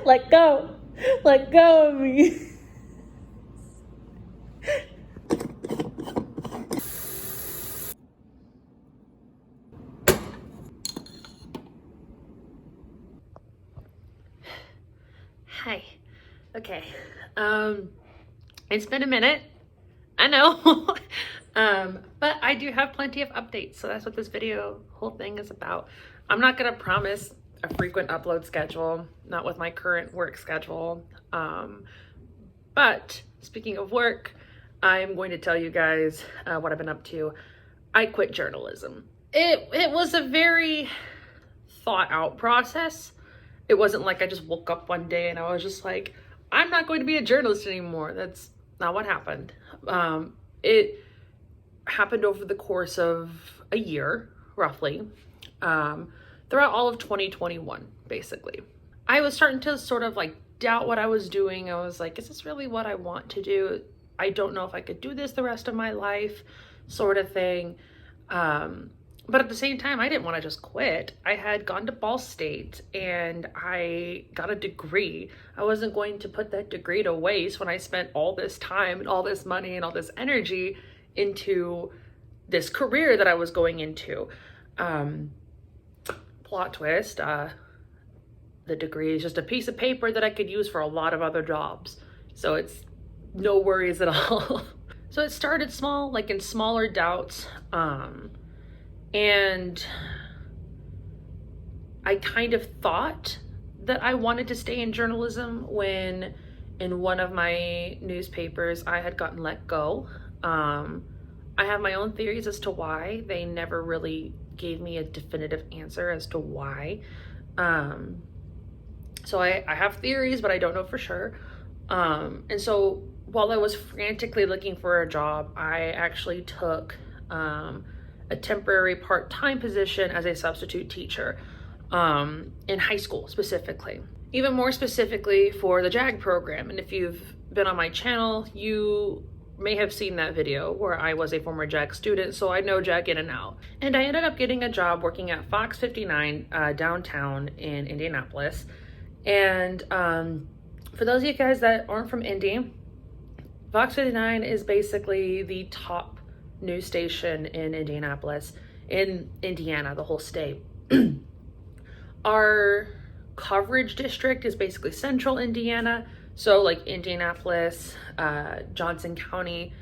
Let go. Let go of me. Hi. Okay. It's been a minute. I know. But I do have plenty of updates, so that's what this whole thing is about. I'm not gonna promise a frequent upload schedule, not with my current work schedule. But speaking of work, I'm going to tell you guys what I've been up to. I quit journalism. It was a very thought out process. It wasn't like I just woke up one day and I was just like, I'm not going to be a journalist anymore. That's not what happened. It happened over the course of a year, roughly, throughout all of 2021, basically. I was starting to sort of like doubt what I was doing. I was like, is this really what I want to do? I don't know if I could do this the rest of my life, sort of thing. But at the same time, I didn't want to just quit. I had gone to Ball State and I got a degree. I wasn't going to put that degree to waste when I spent all this time and all this money and all this energy into this career that I was going into. Plot twist, the degree is just a piece of paper that I could use for a lot of other jobs. So it's no worries at all. So it started small, like in smaller doubts. And I kind of thought that I wanted to stay in journalism when in one of my newspapers I had gotten let go. I have my own theories as to why. They never really gave me a definitive answer as to why. So I have theories, but I don't know for sure. And so while I was frantically looking for a job, I actually took a temporary part-time position as a substitute teacher in high school specifically. Even more specifically for the JAG program. And if you've been on my channel, you may have seen that video where I was a former JAG student, so I know JAG in and out. And I ended up getting a job working at Fox 59 downtown in Indianapolis. And for those of you guys that aren't from Indy, Fox 59 is basically the top news station in Indianapolis, in Indiana, the whole state. Our coverage district is basically central Indiana, so like Indianapolis, Johnson County,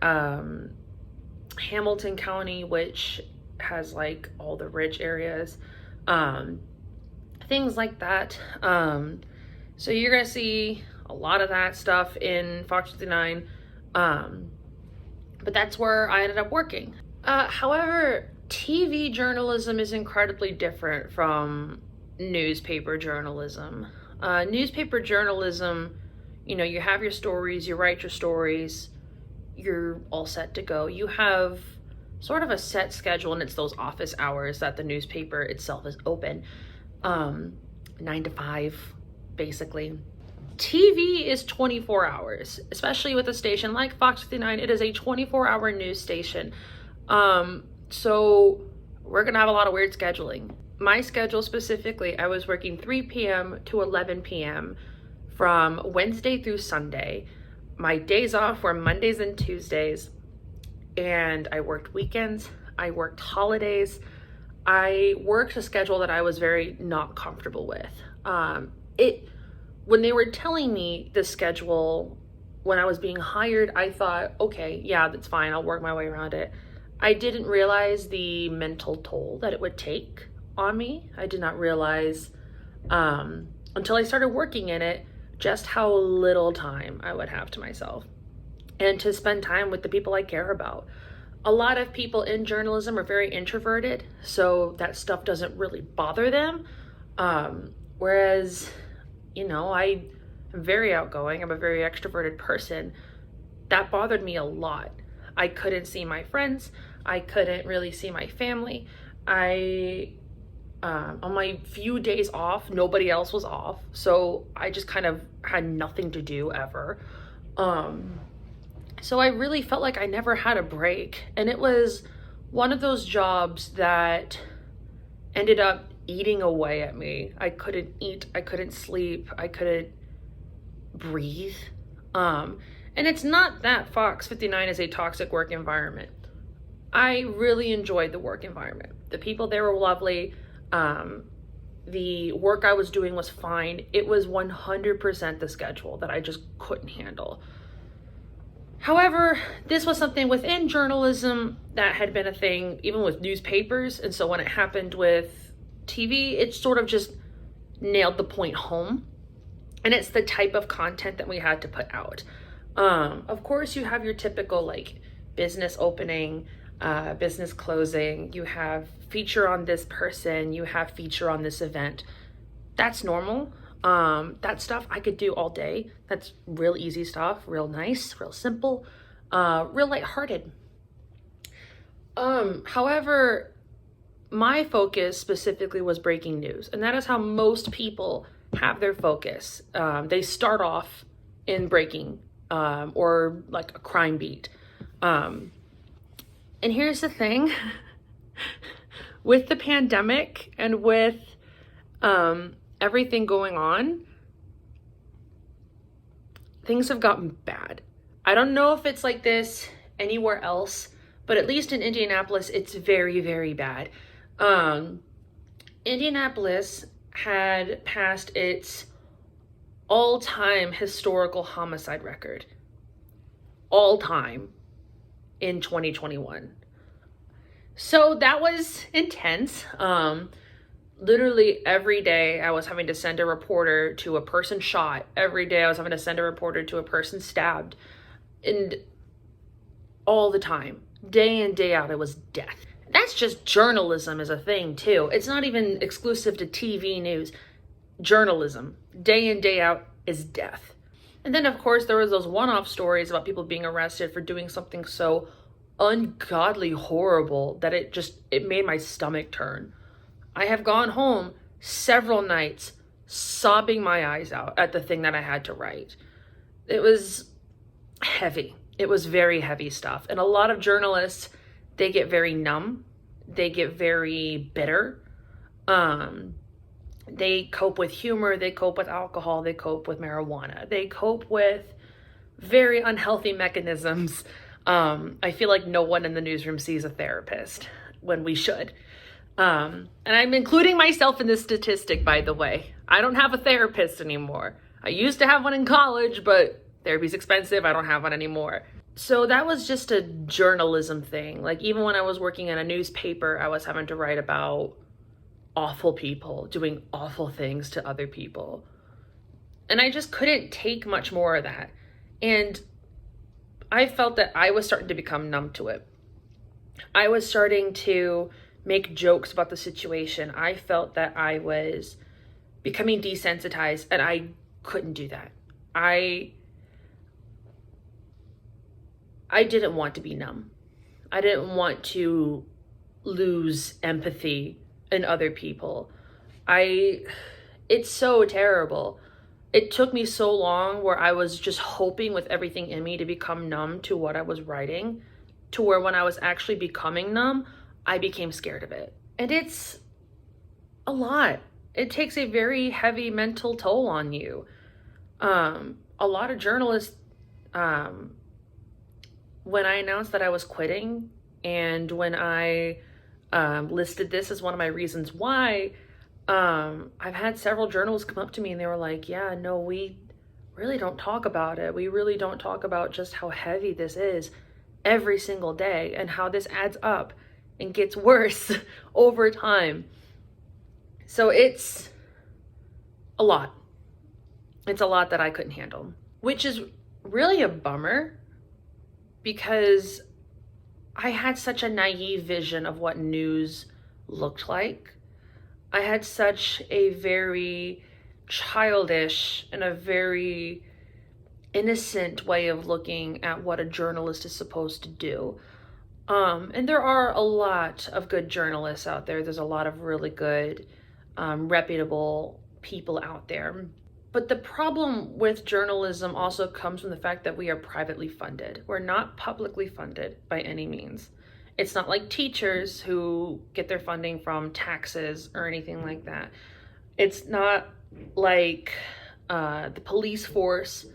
Hamilton County, which has like all the rich areas, things like that. So you're gonna see a lot of that stuff in Fox 59. But that's where I ended up working. However, TV journalism is incredibly different from newspaper journalism. Newspaper journalism, you know, you have your stories, you write your stories, you're all set to go. You have sort of a set schedule, and it's those office hours that the newspaper itself is open. 9 to 5, basically. TV is 24 hours, especially with a station like Fox 59. It is a 24-hour news station. So we're gonna have a lot of weird scheduling. My schedule specifically, I was working 3 p.m. to 11 p.m. from Wednesday through Sunday. My days off were Mondays and Tuesdays, and I worked weekends, I worked holidays. I worked a schedule that I was very not comfortable with. When they were telling me the schedule, when I was being hired, I thought, okay, yeah, that's fine. I'll work my way around it. I didn't realize the mental toll that it would take on me. I did not realize until I started working in it, just how little time I would have to myself and to spend time with the people I care about. A lot of people in journalism are very introverted, so that stuff doesn't really bother them. Whereas, you know, I am very outgoing. I'm a very extroverted person. That bothered me a lot. I couldn't see my friends. I couldn't really see my family. On my few days off, nobody else was off. So I just kind of had nothing to do ever. So I really felt like I never had a break. And it was one of those jobs that ended up eating away at me. I couldn't eat, I couldn't sleep, I couldn't breathe. And it's not that Fox 59 is a toxic work environment. I really enjoyed the work environment. The people there were lovely. The work I was doing was fine. It was 100% the schedule that I just couldn't handle. However, this was something within journalism that had been a thing, even with newspapers. And so when it happened with TV, it sort of just nailed the point home. And it's the type of content that we had to put out. Of course, you have your typical like business opening, business closing, you have feature on this person, you have feature on this event. That's normal. That stuff I could do all day. That's real easy stuff, real nice, real simple, real lighthearted. However, my focus specifically was breaking news, and that is how most people have their focus. They start off in breaking, or like a crime beat. And here's the thing, with the pandemic and with everything going on, things have gotten bad. I don't know if it's like this anywhere else, but at least in Indianapolis, it's very, very bad. Indianapolis had passed its all-time historical homicide record. All time. In 2021. So that was intense. Literally every day I was having to send a reporter to a person shot. Every day I was having to send a reporter to a person stabbed. And all the time, day in, day out, it was death. That's just journalism as a thing too. It's not even exclusive to TV news. Journalism, day in, day out, is death. And then, of course, there was those one-off stories about people being arrested for doing something so ungodly horrible that it made my stomach turn. I have gone home several nights sobbing my eyes out at the thing that I had to write. It was heavy. It was very heavy stuff. And a lot of journalists, they get very numb. They get very bitter. They cope with humor, they cope with alcohol, they cope with marijuana, they cope with very unhealthy mechanisms. I feel like no one in the newsroom sees a therapist when we should. And I'm including myself in this statistic, by the way. I don't have a therapist anymore. I used to have one in college, but therapy's expensive. I don't have one anymore. So that was just a journalism thing. Like even when I was working in a newspaper, I was having to write about awful people doing awful things to other people. And I just couldn't take much more of that. And I felt that I was starting to become numb to it. I was starting to make jokes about the situation. I felt that I was becoming desensitized, and I couldn't do that. I didn't want to be numb. I didn't want to lose empathy in other people. It's so terrible. It took me so long where I was just hoping with everything in me to become numb to what I was writing, to where when I was actually becoming numb, I became scared of it. And it's a lot. It takes a very heavy mental toll on you. A lot of journalists, when I announced that I was quitting, and when I listed this as one of my reasons why, I've had several journalists come up to me and they were like, yeah, no, we really don't talk about it. We really don't talk about just how heavy this is every single day and how this adds up and gets worse over time. So it's a lot. It's a lot that I couldn't handle, which is really a bummer because I had such a naive vision of what news looked like. I had such a very childish and a very innocent way of looking at what a journalist is supposed to do. And there are a lot of good journalists out there. There's a lot of really good, reputable people out there. But the problem with journalism also comes from the fact that we are privately funded. We're not publicly funded by any means. It's not like teachers who get their funding from taxes or anything like that. It's not like the police force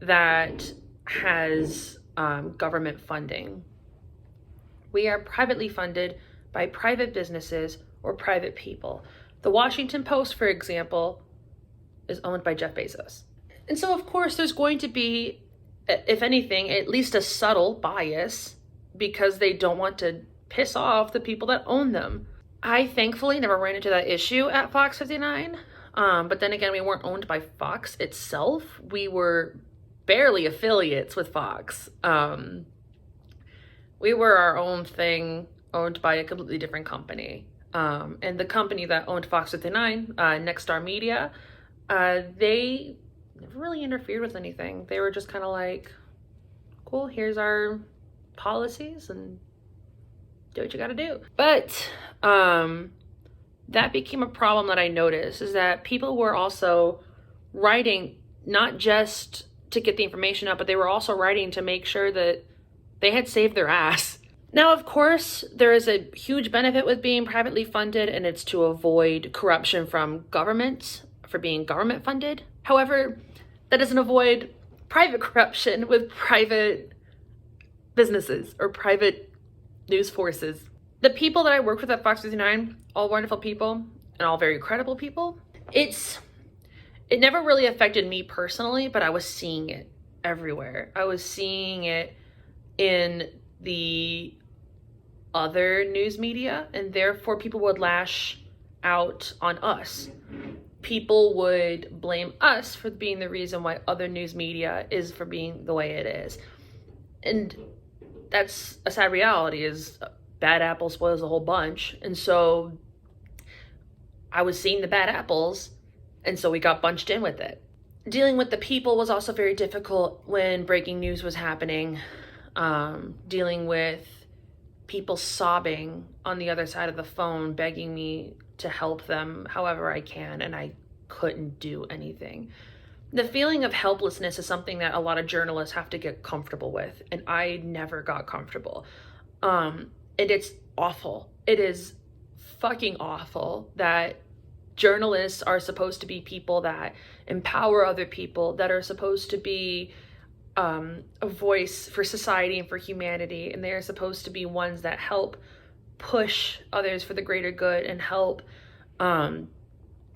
that has government funding. We are privately funded by private businesses or private people. The Washington Post, for example, is owned by Jeff Bezos. And so, of course, there's going to be, if anything, at least a subtle bias because they don't want to piss off the people that own them. I thankfully never ran into that issue at Fox 59. But then again, we weren't owned by Fox itself. We were barely affiliates with Fox. We were our own thing, owned by a completely different company. And the company that owned Fox 59, Nexstar Media, they never really interfered with anything. They were just kind of like, cool, here's our policies and do what you gotta do. But that became a problem that I noticed, is that people were also writing not just to get the information out, but they were also writing to make sure that they had saved their ass. Now, of course, there is a huge benefit with being privately funded, and it's to avoid corruption from governments for being government funded. However, that doesn't avoid private corruption with private businesses or private news forces. The people that I worked with at Fox 59, all wonderful people and all very credible people. It never really affected me personally, but I was seeing it everywhere. I was seeing it in the other news media, and therefore people would lash out on us. People would blame us for being the reason why other news media is for being the way it is. And that's a sad reality, is bad apple spoils the whole bunch. And so I was seeing the bad apples, and so we got bunched in with it. Dealing with the people was also very difficult when breaking news was happening. Dealing with people sobbing on the other side of the phone, begging me to help them however I can, and I couldn't do anything. The feeling of helplessness is something that a lot of journalists have to get comfortable with, and I never got comfortable. And it's awful. It is fucking awful that journalists are supposed to be people that empower other people, that are supposed to be a voice for society and for humanity, and they are supposed to be ones that help push others for the greater good and help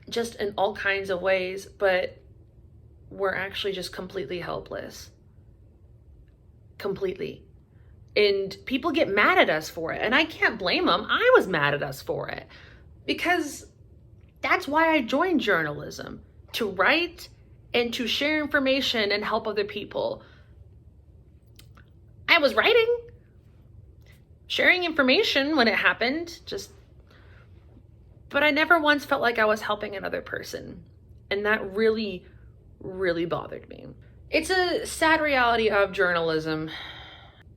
just in all kinds of ways, but we're actually just completely helpless. Completely. And people get mad at us for it, and I can't blame them. I was mad at us for it because that's why I joined journalism, to write and to share information and help other people. I was writing, sharing information when it happened, but I never once felt like I was helping another person. And that really, really bothered me. It's a sad reality of journalism.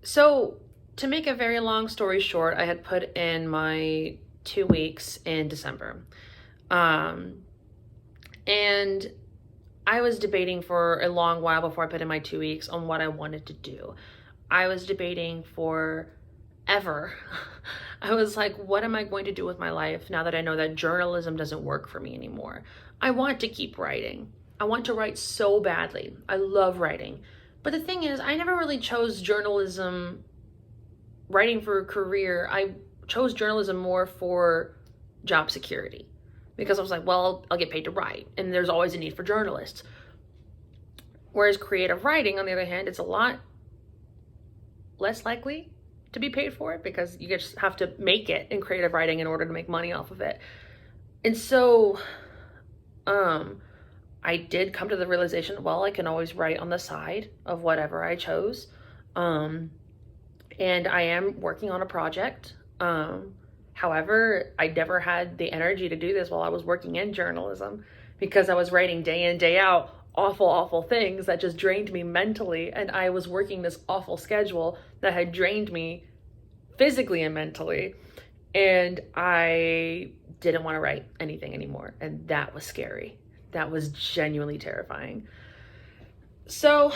So to make a very long story short, I had put in my 2 weeks in December. And I was debating for a long while before I put in my 2 weeks on what I wanted to do. I was debating forever. I was like, what am I going to do with my life now that I know that journalism doesn't work for me anymore? I want to keep writing. I want to write so badly. I love writing. But the thing is, I never really chose journalism, writing for a career. I chose journalism more for job security, because I was like, well, I'll get paid to write, and there's always a need for journalists. Whereas creative writing, on the other hand, it's a lot less likely to be paid for it, because you just have to make it in creative writing in order to make money off of it. And so I did come to the realization, well, I can always write on the side of whatever I chose. And I am working on a project. However, I never had the energy to do this while I was working in journalism, because I was writing day in, day out, awful things that just drained me mentally. And I was working this awful schedule that had drained me physically and mentally. And I didn't want to write anything anymore. And that was scary. That was genuinely terrifying. So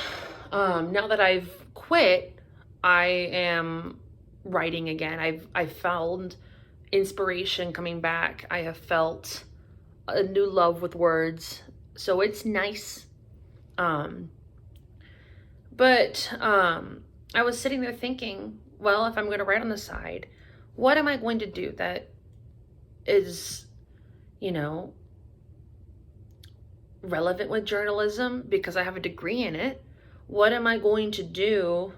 now that I've quit, I am writing again. I've found inspiration coming back. I have felt a new love with words. So it's nice. But I was sitting there thinking, well, if I'm going to write on the side, what am I going to do that is, you know, relevant with journalism because I have a degree in it? What am I going to do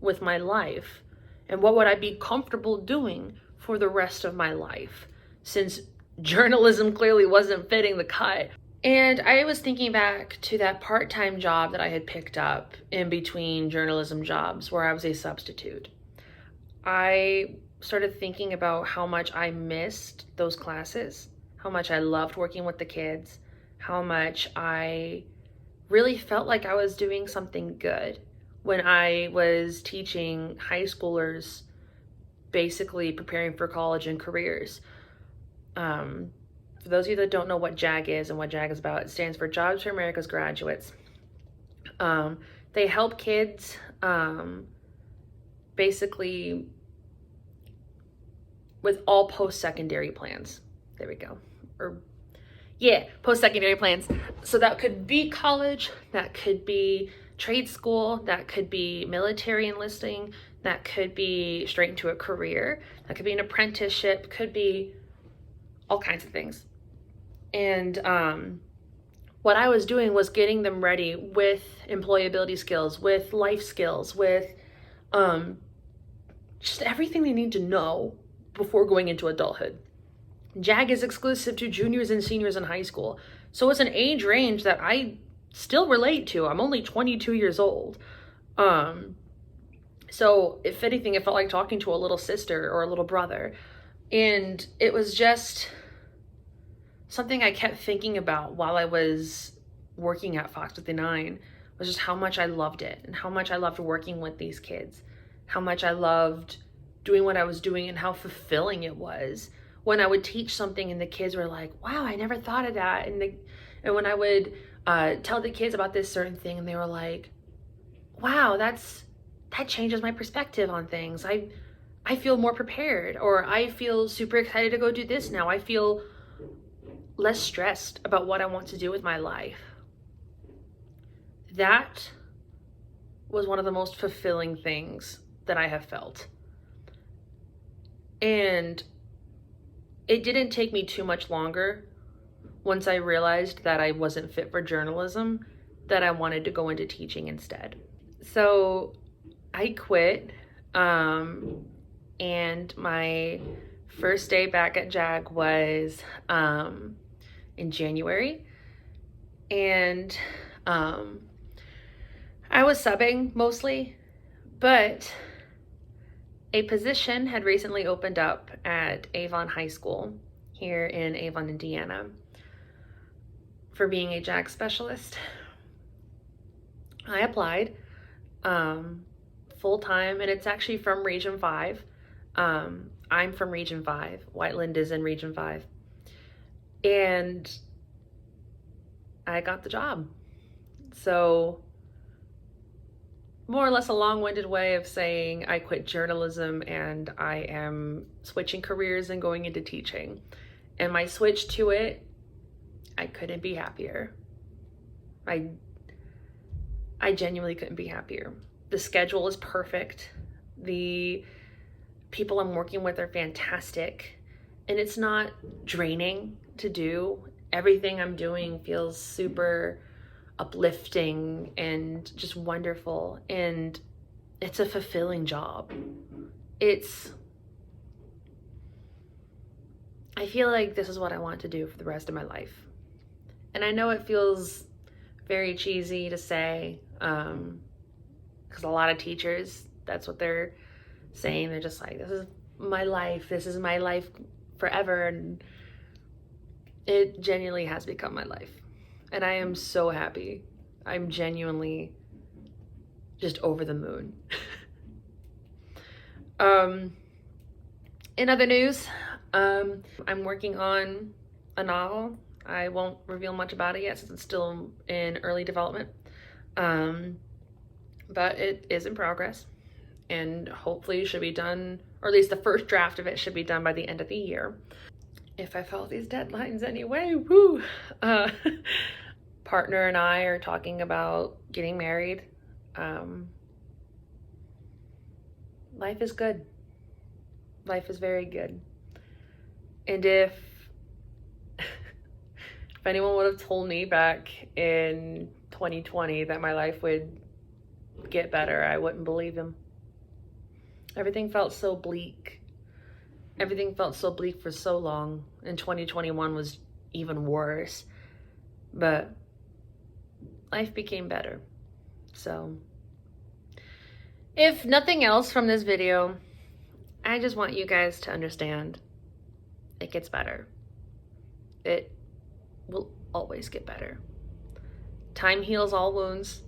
with my life? And what would I be comfortable doing for the rest of my life? Since journalism clearly wasn't fitting the cut. And I was thinking back to that part-time job that I had picked up in between journalism jobs where I was a substitute. I started thinking about how much I missed those classes, how much I loved working with the kids, how much I really felt like I was doing something good when I was teaching high schoolers, basically preparing for college and careers. For those of you that don't know what JAG is and what JAG is about, it stands for Jobs for America's Graduates. They help kids basically with all post-secondary plans. There we go. Post-secondary plans. So that could be college, that could be trade school, that could be military enlisting, that could be straight into a career, that could be an apprenticeship, could be all kinds of things. And what I was doing was getting them ready with employability skills, with life skills, with just everything they need to know before going into adulthood. JAG is exclusive to juniors and seniors in high school. So it's an age range that I still relate to. I'm only 22 years old. So if anything, it felt like talking to a little sister or a little brother. And it was just something I kept thinking about while I was working at Fox 59 was just how much I loved it and how much I loved working with these kids, how much I loved doing what I was doing and how fulfilling it was when I would teach something and the kids were like, wow, I never thought of that. And when I would tell the kids about this certain thing and they were like, wow, that changes my perspective on things. I feel more prepared, or I feel super excited to go do this now. I feel less stressed about what I want to do with my life. That was one of the most fulfilling things that I have felt. And it didn't take me too much longer once I realized that I wasn't fit for journalism, that I wanted to go into teaching instead. So I quit, and my first day back at JAG was in January, and I was subbing mostly, but a position had recently opened up at Avon High School here in Avon, Indiana, for being a JAG specialist. I applied full-time, and it's actually from Region 5. I'm from Region 5. Whiteland is in Region 5. And I got the job. So more or less a long-winded way of saying I quit journalism and I am switching careers and going into teaching. And my switch to it, I couldn't be happier. I genuinely couldn't be happier. The schedule is perfect. The people I'm working with are fantastic. And it's not draining to do. Everything I'm doing feels super uplifting and just wonderful. And it's a fulfilling job. I feel like this is what I want to do for the rest of my life. And I know it feels very cheesy to say, because a lot of teachers, that's what they're saying. They're just like, this is my life forever. And it genuinely has become my life. And I am so happy. I'm genuinely just over the moon. In other news, I'm working on a novel. I won't reveal much about it yet since it's still in early development. But it is in progress. and hopefully should be done, or at least the first draft of it should be done by the end of the year. If I follow these deadlines anyway, woo! Partner and I are talking about getting married. Life is good. Life is very good. And if anyone would have told me back in 2020 that my life would get better, I wouldn't believe him. Everything felt so bleak. Everything felt so bleak for so long, and 2021 was even worse. But life became better. So, if nothing else from this video, I just want you guys to understand it gets better. It will always get better. Time heals all wounds,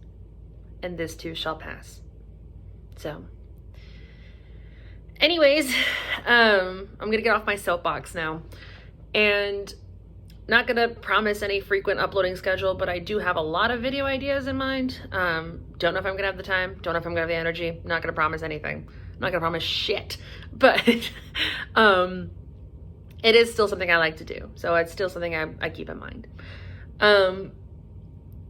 and this too shall pass. So, anyways, I'm gonna get off my soapbox now, and not gonna promise any frequent uploading schedule, but I do have a lot of video ideas in mind. Don't know if I'm gonna have the time, don't know if I'm gonna have the energy. Not gonna promise anything. I'm not gonna promise shit, but it is still something I like to do, so it's still something I keep in mind.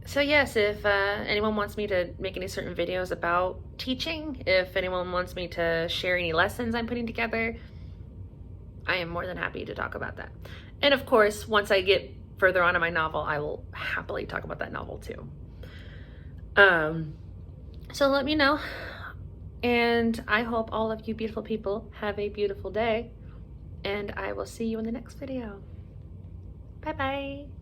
So yes, if anyone wants me to make any certain videos about teaching, if anyone wants me to share any lessons I'm putting together, I am more than happy to talk about that. And of course, once I get further on in my novel, I will happily talk about that novel too. So let me know. And I hope all of you beautiful people have a beautiful day. And I will see you in the next video. Bye-bye.